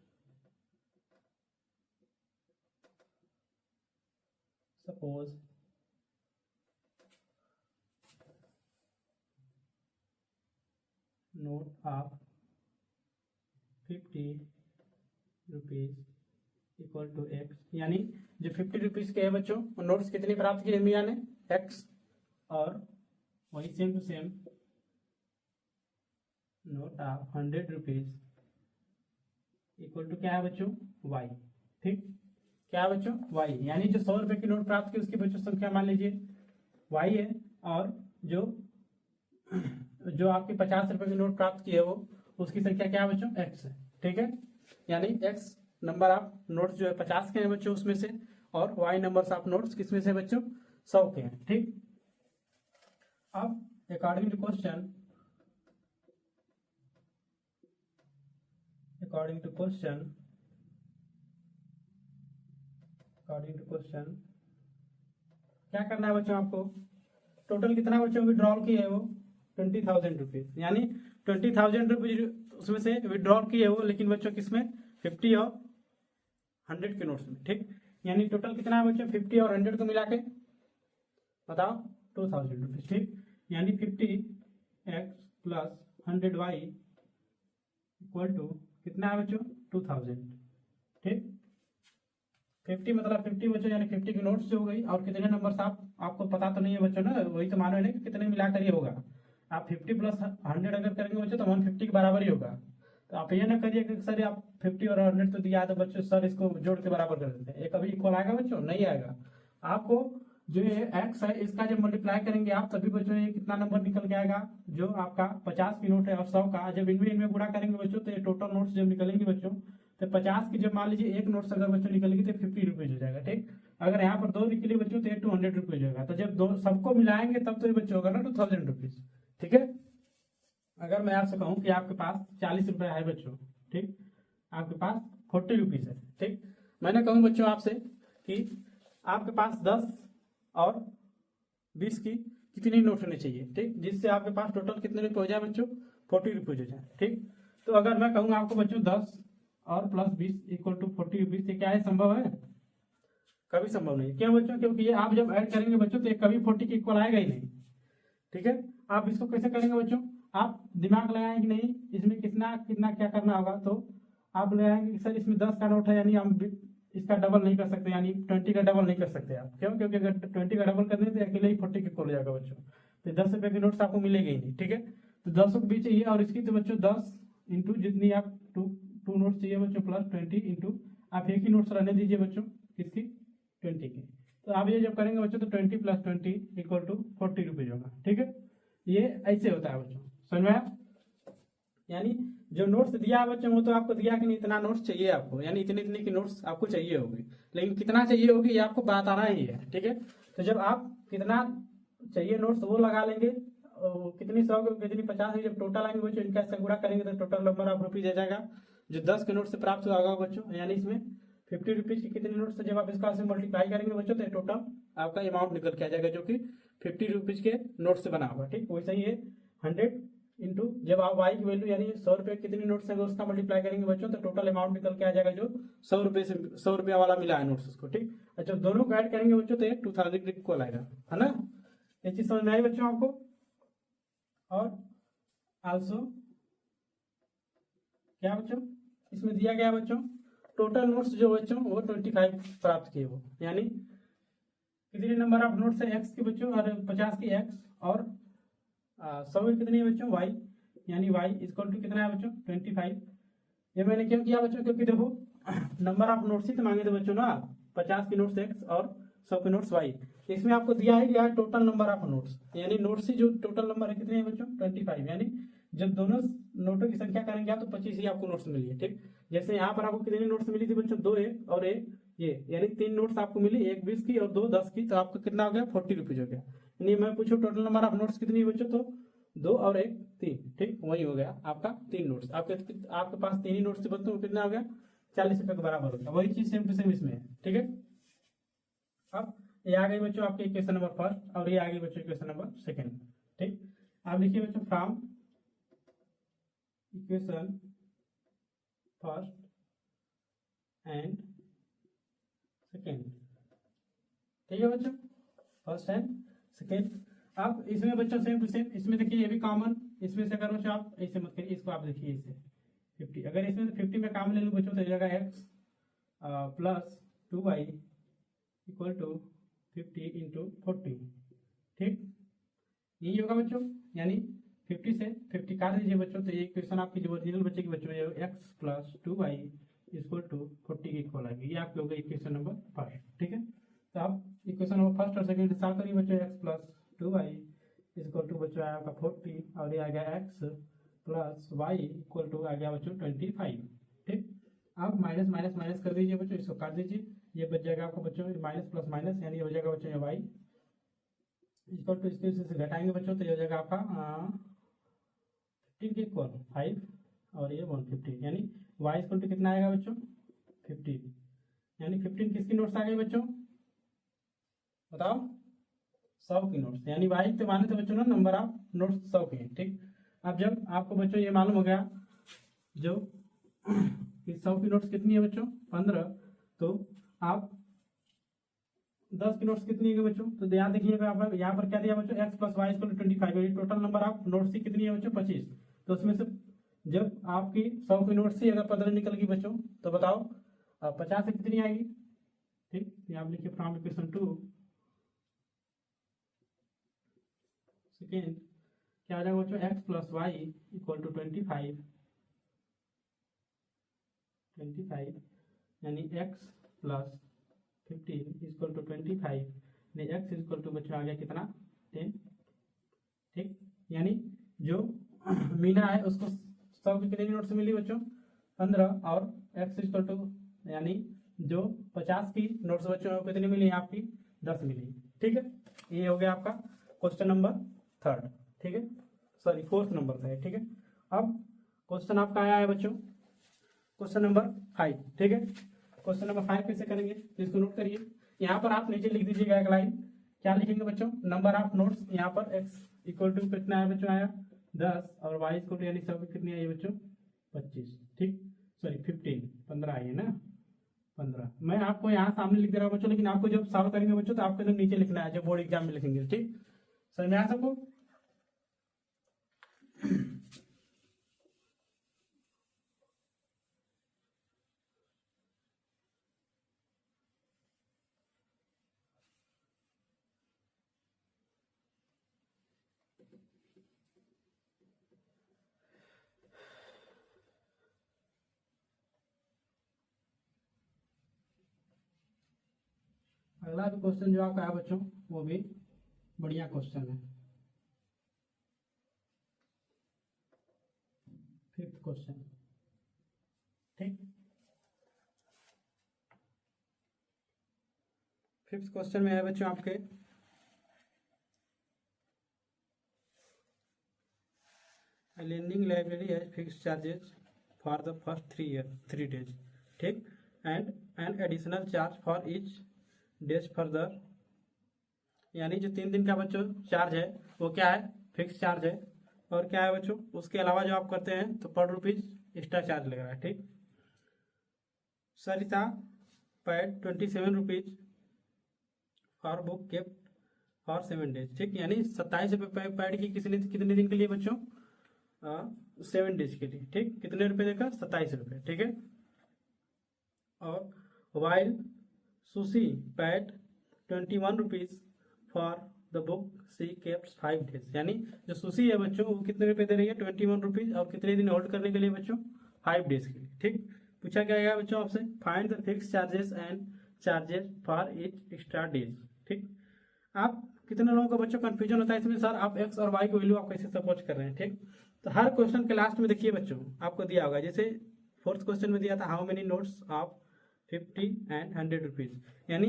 note of 50 rupees equal to x, यानी जो 50 रुपीज के है बच्चों नोट्स कितनी प्राप्त की मियाँ ने, एक्स, और वही same to same note of 100 rupees equal to क्या है बच्चों, वाई। ठीक, क्या है बच्चों, वाई, यानी जो 100 रुपए की नोट प्राप्त की उसकी बच्चों संख्या मान लीजिए वाई है, और जो जो आपकी 50 रुपए की नोट प्राप्त की है वो उसकी संख्या क्या है बच्चों, एक्स है। ठीक है, यानी एक्स नंबर ऑफ नोट्स जो है 50 के हैं बच्चों उसमें से, और वाई नंबर्स ऑफ नोट्स किसमें से बच्चों, 100 के हैं। ठीक, अब अकॉर्डिंग टू क्वेश्चन क्या करना है बच्चों आपको, टोटल कितना बच्चों विड्रॉल की है वो 20,000 रुपीज, यानी 20,000 रुपीज उसमें से विड्रॉल की है वो, लेकिन बच्चों किसमें, 50 और 100 के नोट्स में। ठीक, यानी टोटल कितना है बच्चों, 50 और 100 को मिला के बताओ 2,000 रुपीज। ठीक, यानी 50x plus 100y equal to कितना है बच्चों, 2,000। ठीक, 50 मतलब 50 बच्चों, यानी 50 की नोट्स जो हो गई, और कितने नंबर आपको पता तो नहीं है बच्चों ना, वही तो मानो है कि कितने मिलाकर ये होगा। आप 50 प्लस 100 अगर करेंगे बच्चों तो 150 के बराबर ही होगा। तो आप ये ना करिए कि सर आप 50 और 100 तो दिया है तो बच्चों सर इसको जोड़ के बराबर कर देते हैं, ये कभी इक्वल आएगा बच्चों, नहीं आएगा। आपको जो ये एक्स है इसका जब मल्टीप्लाई करेंगे आप तभी बच्चों ये कितना नंबर निकल के आएगा, जो आपका 50 की नोट है और 100 का, जब इनमें गुणा करेंगे बच्चों तो ये टोटल नोट्स जब निकलेंगे बच्चों तो 50 की जब मान लीजिए एक नोट्स अगर बच्चों निकलेगी तो 50 रुपीज हो जाएगा। ठीक, अगर यहाँ पर 2 निकली बच्चों तो ये 200 रुपीज होगा। तो जब दो सबको मिलाएंगे तब तो ये बच्चों होगा ना 2,000 रुपीज। ठीक है, अगर मैं आपसे कहूँ कि आपके पास 40 रुपया है बच्चों, ठीक, आपके पास 40 रुपीज है। ठीक, मैंने कहूँ बच्चों आपसे कि आपके पास 10 और 20 की कितनी नोट होनी चाहिए, ठीक, जिससे आपके पास टोटल कितने रुपये हो जाए बच्चों, 40 रुपीज हो जाए। ठीक, तो अगर मैं कहूँ आपको बच्चों 10 और प्लस 20 इक्वल टू 40 रुपीज, क्या है संभव है, कभी संभव नहीं। क्यों बच्चों, क्योंकि ये आप जब ऐड करेंगे बच्चों तो ये कभी 40 के इक्वल आएगा ही नहीं। ठीक है, आप इसको कैसे करेंगे बच्चों, आप दिमाग लगाएंगे कि नहीं इसमें कितना कितना क्या करना होगा, तो आप लगाएंगे कि सर इसमें 10 का नोट है, यानी हम इसका डबल नहीं कर सकते, यानी 20 का डबल नहीं कर सकते आप। क्यों, क्योंकि अगर 20 का डबल कर दें तो अकेले ही 40 के इक्वल हो जाएगा बच्चों, तो 10 रुपये की नोट्स आपको मिलेगी ही नहीं। ठीक है, तो 10 को भी चाहिए, और इसकी तो बच्चों 10 इंटू जितनी आप टू टू नोट्स चाहिए बच्चों प्लस 20 इंटू आप एक ही नोट्स रहने दीजिए बच्चों किसकी 20 की। तो आप ये जब करेंगे बच्चों तो 20 प्लस 20 इक्वल टू 40 रुपीज होगा। ठीक है, ये ऐसे होता है बच्चों, समझ में आया? यानी जो नोट्स दिया है बच्चों वो तो आपको दिया कि नहीं इतना नोट्स चाहिए आपको, यानी इतने इतने की नोट्स आपको चाहिए होगी, लेकिन कितना चाहिए होगी ये आपको बताना ही है। ठीक है, तो जब आप कितना चाहिए नोट्स वो लगा लेंगे, कितनी 100 कितनी 50 जब टोटल आएंगे बच्चों इनका से गुणा करेंगे तो टोटल नंबर ऑफ रुपीज आ जाएगा जो 10 के नोट से प्राप्त हुआ होगा बच्चों। यानी इसमें 50 रुपीज की कितने नोट से जब आप इसका से मल्टीप्लाई करेंगे बच्चों तो टोटल आपका अमाउंट निकल के आ जाएगा जो कि 50 रुपीज के नोट से बना होगा। ठीक, वैसे ही है 100 इंटू जब आप वाई की वैल्यू यानी 100 रुपए कितनी नोट्स है उसका मल्टीप्लाई करेंगे बच्चों तो टोटल अमाउंट निकल के आ जाएगा जो 100 रुपए से 100 रुपया वाला मिला है नोट्स उसको। ठीक, अच्छा दोनों को ऐड करेंगे बच्चों तो 2000 इक्वल आएगा, है ना? ये चीज समझ में आई बच्चों आपको? और आल्सो क्या बच्चों इसमें दिया गया बच्चों टोटल नोट्स जो बच्चों वो 25 प्राप्त किए वो, यानी कितने नंबर ऑफ नोट्स है एक्स के बच्चों और 50 की एक्स और 100 की कितनी है बच्चों वाई, यानी वाई इक्वल टू कितना है बच्चों 25। ये मैंने क्यों किया बच्चों क्योंकि देखो नंबर ऑफ नोट्स ही तो मांगे थे बच्चों ना, 50 की नोट्स एक्स और 100 की नोट्स वाई। इसमें आपको दिया है क्या टोटल नंबर ऑफ नोट्स, यानी नोट्स ही जो टोटल नंबर है कितने हैं बच्चों 25, यानी जब दोनों नोटों की संख्या करेंगे आप तो 25 ही आपको नोट्स मिली है। ठीक, जैसे यहाँ पर आपको कितनी नोट्स मिली थी बच्चों 2 एक और एक ये, यानी 3 नोट्स आपको मिली, एक 20 की और 2 10 की, तो आपको कितना हो गया 40 रुपीज हो गया। यानी मैं पूछूं टोटल नंबर ऑफ नोट्स कितनी है बच्चों तो 2 और 1 3। ठीक, वही हो गया आपका 3 नोट्स, आपके पास 3 ही नोट्स थे बच्चों, कितना हो गया 40 रुपए के बराबर हो गया। वही चीज सेम टू सेम इसमें है। ठीक है, अब ये आ गई बच्चों आपके इक्वेशन नंबर फर्स्ट और ये आ गई बच्चों इक्वेशन नंबर सेकंड। ठीक, आप लिखिए बच्चों from equation first and second. ठीक है बच्चों, फर्स्ट एंड सेकंड। अब इसमें बच्चों सेम टू सेम, इसमें देखिए ये भी कॉमन, इसमें से अगर बच्चों आप ऐसे मत करिए, इसको आप देखिए इसे 50, अगर इसमें से 50 में कॉमन ले लूँ बच्चों तो ये जाएगा x plus 2y equal to 50 into 40। ठीक, यही होगा बच्चों, यानी 50 से 50 काट दीजिए बच्चों तो ये इक्वेशन आपकी जो ओरिजिनल बचेगी बच्चों ये x plus 2y equal to 40 के इक्वल आएगी। ये आपकी हो गई इक्वेशन नंबर फर्स्ट। ठीक है, तो आप इक्वेशन नंबर फर्स्ट और सेकंड सॉल्व करिए बच्चों, x plus 2y equal to बच्चों आया आपका 40 और ये आ गया X plus Y equal to आ गया बच्चों 25। ठीक, आप माइनस माइनस माइनस कर दीजिए बच्चों, इसको काट दीजिए, ये बच जाएगा आपको बच्चों माइनस प्लस माइनस, यानी हो जाएगा बच्चों ये वाई इक्वल टू इसके से घटाएंगे बच्चों तो ये हो जाएगा आपका 15 के इक्वल 5 और ये 150, यानी वाई इक्वल टू कितना आएगा बच्चों 15, यानी 15 किसकी नोट्स आ गई बच्चों बताओ 100 की नोट्स, यानी वाई तो माने थे बच्चों ना नंबर ऑफ नोट्स 100 के। ठीक, अब जब आपको बच्चों ये मालूम हो गया जो 100 की नोट्स कितनी है बच्चों 15, तो आप 10 की नोट्स कितनी है बच्चों तो ध्यान देखिएगा यहाँ पर क्या दिया बच्चों x plus Y equal to 25, total number of notes की कितनी है बच्चों 25, तो उसमें से जब आपकी 100 की नोट्स से अगर 15 निकल गई बच्चों तो बताओ 50 से कितनी आएगी। ठीक, ये आप लिखिए फ्रॉम इक्वेशन 2 सेकेंड क्या आ जाएगा बच्चों x plus Y equal to 25 यानी एक्स प्लस 15 इक्वल टू 25 यानी एक्स इक्वल टू बच्चों आ गया कितना 10। ठीक, यानी जो मीना है उसको 100 की कितनी नोट से मिली बच्चों 15 और एक्स इक्वल टू यानी जो 50 की नोट्स बच्चों को कितनी मिली आपकी 10 मिली। ठीक है, ये हो गया आपका क्वेश्चन नंबर थर्ड। ठीक है, सॉरी फोर्थ नंबर था। ठीक है, अब क्वेश्चन आपका आया है बच्चों क्वेश्चन नंबर 5। ठीक है, क्वेश्चन नंबर 5 कैसे करेंगे इसको नोट करिए, यहाँ पर आप नीचे लिख दीजिएगा एक लाइन, क्या लिखेंगे बच्चों नंबर ऑफ नोट्स, यहाँ पर x इक्वल टू कितना है बच्चों आया 10 और y इक्वल टू यानी सब कितनी आई बच्चों 25। ठीक, सॉरी 15 आई है ना 15, मैं आपको यहाँ सामने लिख दे रहा हूँ बच्चों, लेकिन आपको जब सॉल्व करेंगे बच्चों तो आपको एकदम नीचे लिखना है जब बोर्ड एग्जाम में लिखेंगे। ठीक, समझ में आया सबको? अगला भी क्वेश्चन जो आपका है बच्चों वो भी बढ़िया क्वेश्चन है। फिफ्थ क्वेश्चन, ठीक। फिफ्थ क्वेश्चन में है बच्चों आपके lending library has fixed charges for the first 3 days, ठीक, and an additional charge for each days further, यानी जो 3 दिन का बच्चों चार्ज है वो क्या है, फिक्स चार्ज है। और क्या है बच्चों, उसके अलावा जो आप करते हैं तो पर रुपीज एक्स्ट्रा चार्ज लग रहा है, ठीक। Sarita paid 27 rupees for book kept for 7 days, ठीक, यानी 27 रुपये पैड की कितने दिन के लिए बच्चों, 7 डेज के लिए, ठीक। कितने रुपए देकर, 27 रुपये, ठीक है। और while Susy paid 21 rupees for the book she kept 5 days, यानी जो सुशी है बच्चों वो कितने रुपए दे रही है, 21 रुपीज, और कितने दिन होल्ड करने के लिए बच्चों, 5 डेज के लिए, ठीक। पूछा क्या गया बच्चों आपसे, find the fix charges and charges for each extra days, ठीक। आप कितने लोगों को बच्चों कंफ्यूजन होता है इसमें, सर आप एक्स और वाई की वैल्यू आप कैसे सपोज कर रहे हैं, ठीक। तो हर क्वेश्चन के लास्ट में देखिए बच्चों आपको दिया होगा, जैसे फोर्थ क्वेश्चन में दिया था how many notes of 50 and 100 rupees, यानी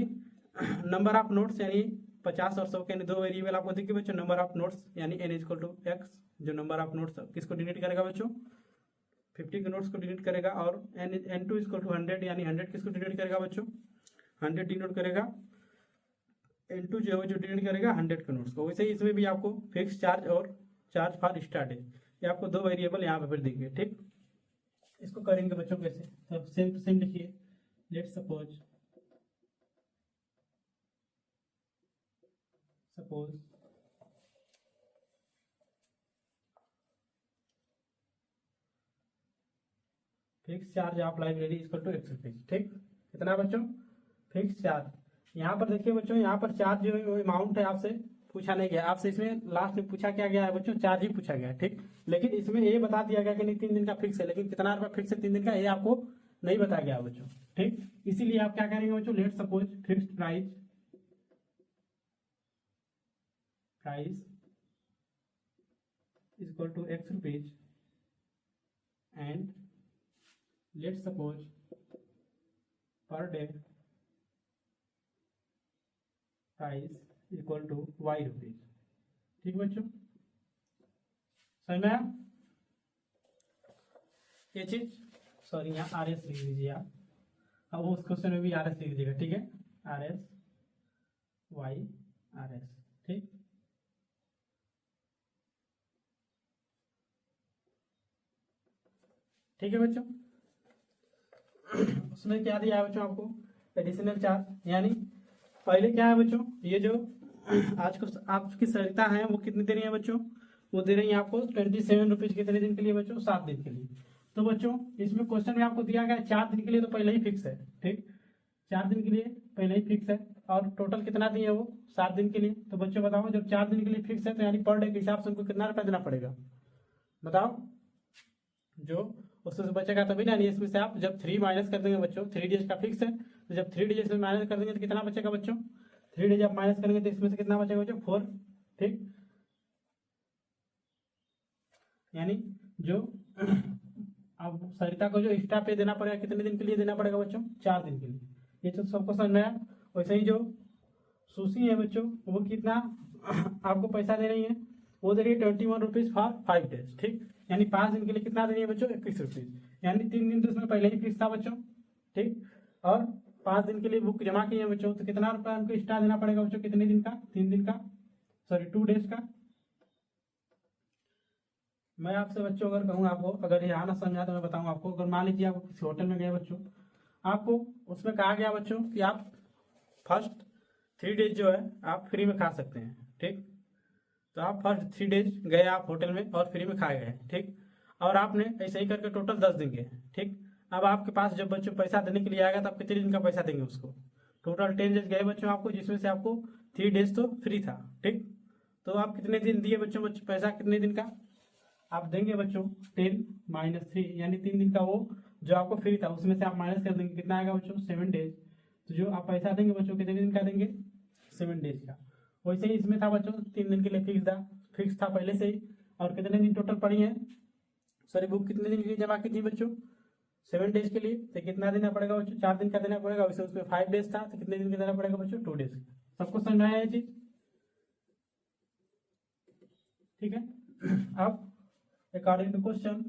नंबर ऑफ नोट्स यानी 50 और 100 के, यानी 2 वेरिएबल आपको देखिए बच्चों, नंबर ऑफ नोट्स यानी n इक्वल टू x, जो नंबर ऑफ नोट्स किसको डिनोट करेगा बच्चों, 50 के नोट्स को डिनोट करेगा, और n2 इक्वल टू 100 यानी 100 किसको डिनोट करेगा बच्चों, 100 डिनोट करेगा, n2 जो है जो डिनोट करेगा 100 के नोट्स को। वैसे ही इसमें भी आपको फिक्स चार्ज और चार्ज फॉर स्टार्ट है, ये आपको 2 वेरिएबल यहाँ पे फिर देंगे, ठीक। इसको करेंगे बच्चों कैसे, तो सेम टू सेम लिखिए, let suppose fix charge of library equal to x rupees, ठीक। कितना बच्चों, फिक्स चार्ज, यहाँ पर देखिए बच्चों, यहाँ पर चार्ज जो अमाउंट है आपसे पूछा नहीं गया, आपसे इसमें लास्ट में पूछा क्या गया है बच्चों, चार्ज ही पूछा गया है, ठीक। लेकिन इसमें ये बता दिया गया कि नहीं 3 दिन का फिक्स है, लेकिन कितना रुपया फिक्स है 3 दिन का ये आपको नहीं बताया गया बच्चों, ठीक। इसीलिए आप क्या करेंगे बच्चों, let suppose fixed price equal to x rupees and let suppose per day price equal to y rupees, ठीक बच्चों, समझ में आया ये चीज। सॉरी यहाँ आर एस लिख दीजिए आप, अब उस क्वेश्चन में भी आर एस लिख दीजिएगा, ठीक है, R S Y R S, ठीक। ठीक है बच्चों, उसमें क्या दिया है बच्चों आपको, एडिशनल चार्ज, यानी पहले क्या है बच्चों, ये जो आज को आपकी सरिता है वो कितनी दे रही है बच्चों, वो दे रही है आपको 27 रुपीज, कितने दिन के लिए बच्चों, 7 दिन के लिए। तो बच्चों इसमें क्वेश्चन में आपको दिया गया 4 दिन के लिए, तो पहले ही फिक्स है, ठीक, 4 दिन के लिए पहले ही फिक्स है, और टोटल कितना दिए वो 7 दिन के लिए। तो बच्चों बताओ, जब 4 दिन के लिए फिक्स है तो यानी पर डे के हिसाब से उनको कितना रुपया देना पड़ेगा, बताओ, जो उससे बचेगा तभी ना, इसमें से आप जब 3 माइनस कर देंगे बच्चों, 3 डेज का फिक्स है, तो जब 3 डेज में माइनस कर देंगे तो कितना बचेगा बच्चों, 3 डेज आप माइनस करेंगे तो इसमें से कितना बचेगा बच्चों, 4, ठीक। यानी जो अब सरिता को जो एक्स्ट्रा पे देना पड़ेगा, कितने दिन के लिए देना पड़ेगा बच्चों, 4 दिन के लिए, ये तो सबको समझ में आया। वैसे ही जो सुशी है बच्चों वो कितना आपको पैसा दे रही है, वो दे रही है 21 रुपीज फॉर 5 डेज, ठीक, यानी 5 दिन के लिए कितना दे रही है बच्चों, 21 रुपीज, यानी 3 दिन तो उसमें पहले ही फिक्स था बच्चों, ठीक। और 5 दिन के लिए बुक जमा की है बच्चों, तो कितना रुपया उनको एक्स्ट्रा देना पड़ेगा बच्चों, कितने दिन का, 3 दिन का, सॉरी 2 डेज का। मैं आपसे बच्चों अगर कहूँ आपको, अगर यहाँ ना समझा तो मैं बताऊँ आपको, अगर मान लीजिए आप किसी होटल में गए बच्चों, आपको उसमें कहा गया बच्चों कि आप फर्स्ट 3 डेज जो है आप फ्री में खा सकते हैं, ठीक। तो आप फर्स्ट 3 डेज गए आप होटल में और फ्री में खाए गए, ठीक, और आपने ऐसे ही करके टोटल 10 दिन गए, ठीक। अब आपके पास जब बच्चों पैसा देने के लिए आएगा तो आप कितने दिन का पैसा देंगे उसको, टोटल 10 डेज गए बच्चों आपको, जिसमें से आपको 3 डेज तो फ्री था, ठीक। तो आप कितने दिन दिए बच्चों पैसा, कितने दिन का आप देंगे बच्चों, 10 माइनस 3, यानी 3 दिन का वो जो आपको फ्री था उसमें से आप माइनस कर देंगे, कितना आएगा बच्चों, 7 डेज। तो जो आप पैसा देंगे बच्चों कितने दिन का देंगे, 7 डेज का। वैसे ही इसमें था बच्चों 3 दिन के लिए फिक्स था पहले से ही। और कितने दिन टोटल पड़ी है, सॉरी बुक कितने दिन के लिए जमा की थी बच्चों, 7 डेज के लिए। तो कितना देना पड़ेगा बच्चों, 4 दिन का देना पड़ेगा। वैसे उसमें 5 डेज था, तो कितने दिन का देना पड़ेगा बच्चों, 2 डेज का। सबको समझ में आया ये चीज, ठीक है। अब according to question,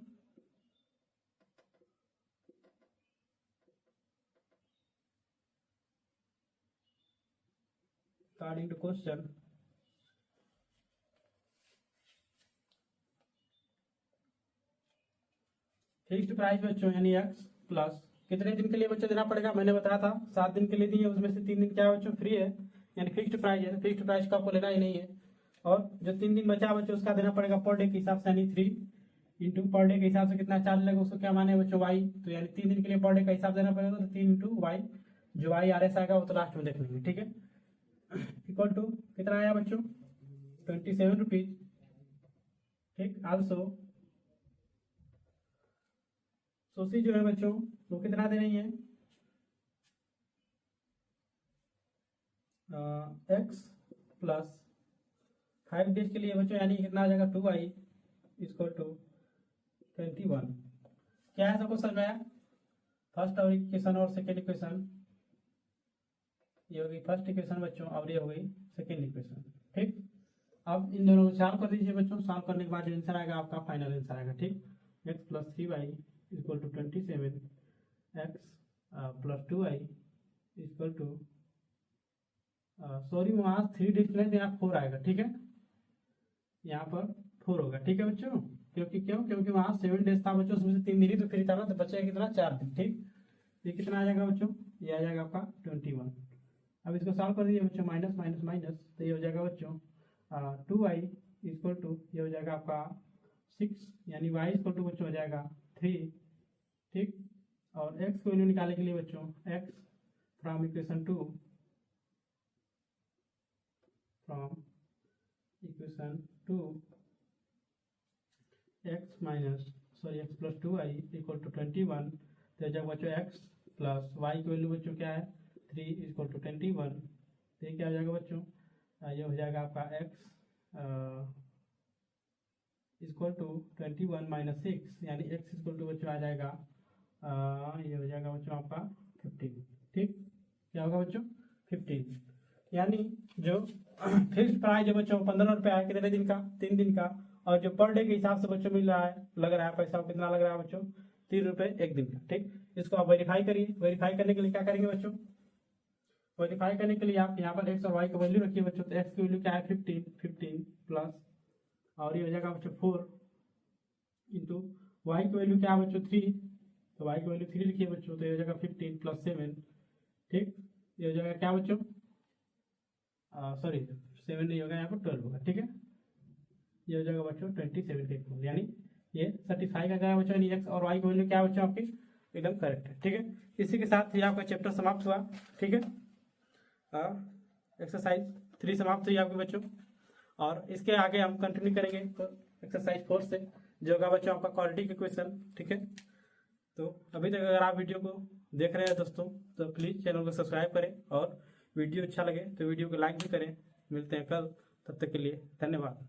fixed price बच्चों यानी एक्स प्लस कितने दिन के लिए बच्चों देना पड़ेगा, मैंने बताया था 7 दिन के लिए दिए, उसमें से 3 दिन क्या है बच्चों फ्री है, यानी फिक्स्ड प्राइस है। फिक्स्ड प्राइस का आपको लेना ही नहीं है। और जो 3 दिन बचा बच्चों उसका देना पड़ेगा पर डे के हिसाब से, यानी 3 इंटू पर डे के हिसाब से कितना चार्ज लगेगा उसको क्या माने बच्चों, वाई। तो यानी 3 दिन के लिए पर डे का हिसाब देना पड़ेगा, तो 3 इंटू वाई, जो वाई आर एस आएगा वो तो लास्ट में देख लेंगे, ठीक है। इक्वल टू कितना आया बच्चों, 27 रुपीज, ठीक। आल्सो सोसी जो है बच्चों वो कितना दे रही है, एक्स प्लस 5 डेज के लिए बच्चों, यानी कितना आ जाएगा 2i इक्वल टू 21। क्या है सबको समझ में आया, फर्स्ट और इक्वेशन और सेकेंड इक्वेशन, ये होगी फर्स्ट इक्वेशन बच्चों और ये हो गई सेकेंड इक्वेशन, ठीक। अब इन दोनों को सॉल्व कर दीजिए बच्चों, सॉल्व करने के बाद जो आंसर आएगा आपका फाइनल आंसर आएगा, ठीक। X plus 3y equal to 27, x plus 2i equal to, sorry वहाँ 3 डिफरेंस यहाँ 4 आएगा, ठीक है, यहाँ पर 4 होगा, ठीक है बच्चों। क्योंकि वहाँ 7 डेज था बच्चों, उसमें से 3 दिन ही तो फ्री था ना, तो बचेगा कितना, 4 दिन, ठीक। ये कितना आ जाएगा बच्चों, ये आ जाएगा आपका 21। अब इसको सॉल्व कर दीजिए बच्चों, माइनस माइनस माइनस, तो ये हो जाएगा बच्चों 2i इक्वल टू, ये हो जाएगा आपका 6, यानी y इक्वल टू बच्चों हो जाएगा 3, ठीक। और x को वैल्यू निकालने के लिए बच्चों x from equation 2 x plus 2i equal to 21, तो जब बच्चों x प्लस y की वैल्यू बच्चों क्या है 3 इक्वल टू 21, तो ये क्या हो जाएगा बच्चों, ये हो जाएगा आपका x इक्वल टू 21 माइनस 6, यानी x इक्वल टू बच्चों आ जाएगा ये हो जाएगा बच्चों आपका 15, ठीक। क्या होगा बच्चों 15, यानी जो फिक्स्ड प्राइस है बच्चों 15 रुपये है, कितने दिन का, 3 दिन का। और जो पर डे के हिसाब से बच्चों मिल रहा है, लग रहा है पैसा, कितना लग रहा है बच्चों, 3 रुपये 1 दिन का, ठीक। इसको आप वेरीफाई करिए। वेरीफाई करने के लिए क्या करेंगे बच्चों, वेरीफाई करने के लिए आप यहाँ पर एक्स और वाई की वैल्यू रखिए बच्चों। तो एक्स की वैल्यू क्या है 15 प्लस, और ये हो जाएगा बच्चों 4 इंटू वाई की वैल्यू क्या है बच्चों 3, तो वाई की वैल्यू 3 लिखिए बच्चों, तो ये हो जाएगा 15 प्लस 7, ठीक। ये हो जाएगा क्या बच्चों, सॉरी 7 नहीं होगा, यहाँ पर 12 होगा, ठीक है। ये हो जाएगा बच्चों 27 के इक्वल, यानी ये सर्टिफाई का गया बच्चों, यानी एक्स और वाई की वैल्यू क्या बच्चों आपकी एकदम करेक्ट है, ठीक है। इसी के साथ ये आपका चैप्टर समाप्त हुआ, ठीक है। एक्सरसाइज 3 समाप्त हुई आपके बच्चों, और इसके आगे हम कंटिन्यू करेंगे तो एक्सरसाइज 4 से, जो होगा बच्चों आपका क्वालिटी के क्वेश्चन, ठीक है। तो अभी तक अगर आप वीडियो को देख रहे हैं दोस्तों, तो प्लीज़ चैनल को सब्सक्राइब करें, और वीडियो अच्छा लगे तो वीडियो को लाइक भी करें। मिलते हैं कल, तब तक के लिए धन्यवाद।